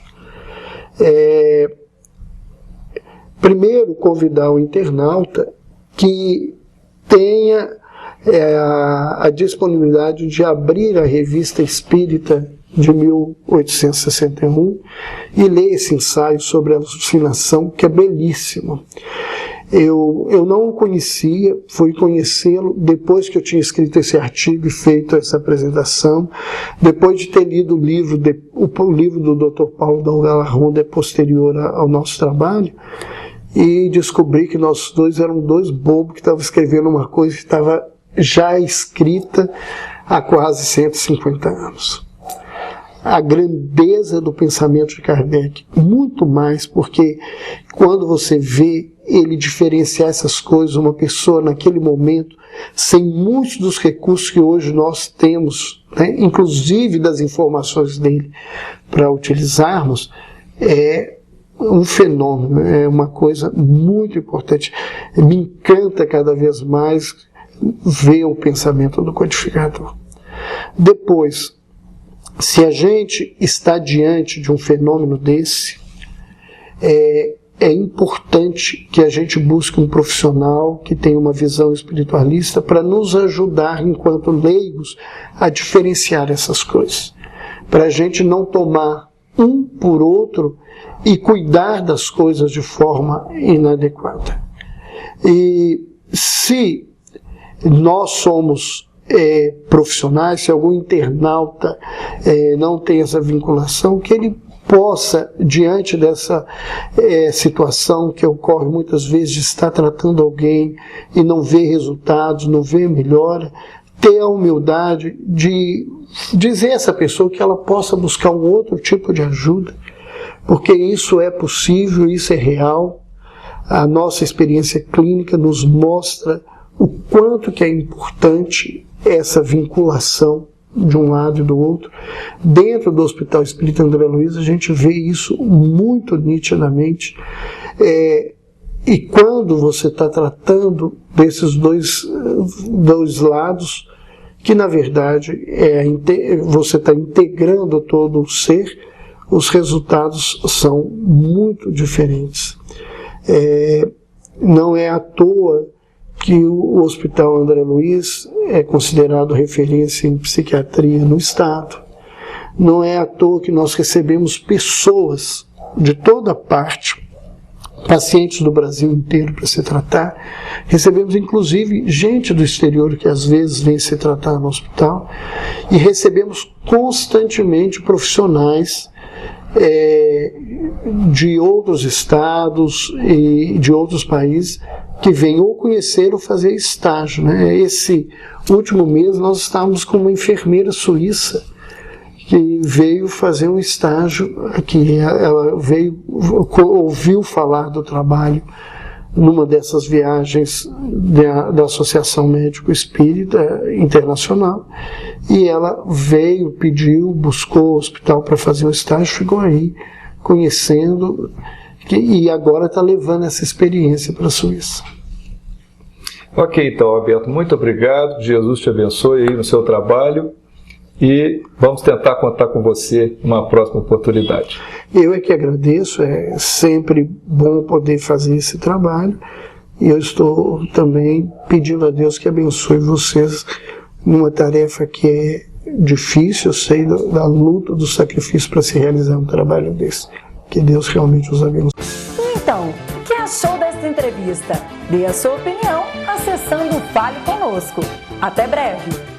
Primeiro, convidar o internauta que tenha a disponibilidade de abrir a Revista Espírita de 1861 e ler esse ensaio sobre a alucinação, que é belíssimo. Eu não o conhecia, fui conhecê-lo depois que eu tinha escrito esse artigo e feito essa apresentação, depois de ter lido o livro do Dr. Paulo Dalgala Ronda, posterior ao nosso trabalho, e descobri que nós dois eram dois bobos que estavam escrevendo uma coisa que estava já escrita há quase 150 anos. A grandeza do pensamento de Kardec, muito mais, porque quando você vê ele diferenciar essas coisas, uma pessoa naquele momento, sem muitos dos recursos que hoje nós temos, inclusive das informações dele, para utilizarmos, é um fenômeno, é uma coisa muito importante. Me encanta cada vez mais ver o pensamento do codificador. Depois, se a gente está diante de um fenômeno desse, é importante que a gente busque um profissional que tenha uma visão espiritualista para nos ajudar, enquanto leigos, a diferenciar essas coisas. Para a gente não tomar um por outro e cuidar das coisas de forma inadequada. E se nós somos profissionais, se algum internauta não tem essa vinculação, que ele possa, diante dessa situação que ocorre muitas vezes de estar tratando alguém e não ver resultados, não ver melhora, ter a humildade de dizer a essa pessoa que ela possa buscar um outro tipo de ajuda, porque isso é possível, isso é real. A nossa experiência clínica nos mostra o quanto que é importante essa vinculação de um lado e do outro. Dentro do Hospital Espírita André Luiz, a gente vê isso muito nitidamente. E quando você está tratando desses dois lados, que na verdade você está integrando todo o ser, os resultados são muito diferentes. Não é à toa que o Hospital André Luiz é considerado referência em psiquiatria no estado. Não é à toa que nós recebemos pessoas de toda parte, pacientes do Brasil inteiro para se tratar. Recebemos inclusive gente do exterior que às vezes vem se tratar no hospital, e recebemos constantemente profissionais de outros estados e de outros países que vêm ou conhecer ou fazer estágio, né? Esse último mês nós estávamos com uma enfermeira suíça que veio fazer um estágio aqui. Ela ouviu falar do trabalho numa dessas viagens da Associação Médico Espírita Internacional, e ela veio, pediu, buscou o hospital para fazer um estágio, ficou aí conhecendo, e agora está levando essa experiência para a Suíça. Ok, então, Alberto, muito obrigado, Jesus te abençoe aí no seu trabalho, e vamos tentar contar com você numa próxima oportunidade. Eu é que agradeço, é sempre bom poder fazer esse trabalho, e eu estou também pedindo a Deus que abençoe vocês numa tarefa que é difícil, eu sei da luta, do sacrifício para se realizar um trabalho desse. Que Deus realmente os abençoe. Então, o que achou desta entrevista? Dê a sua opinião acessando o Fale Conosco. Até breve!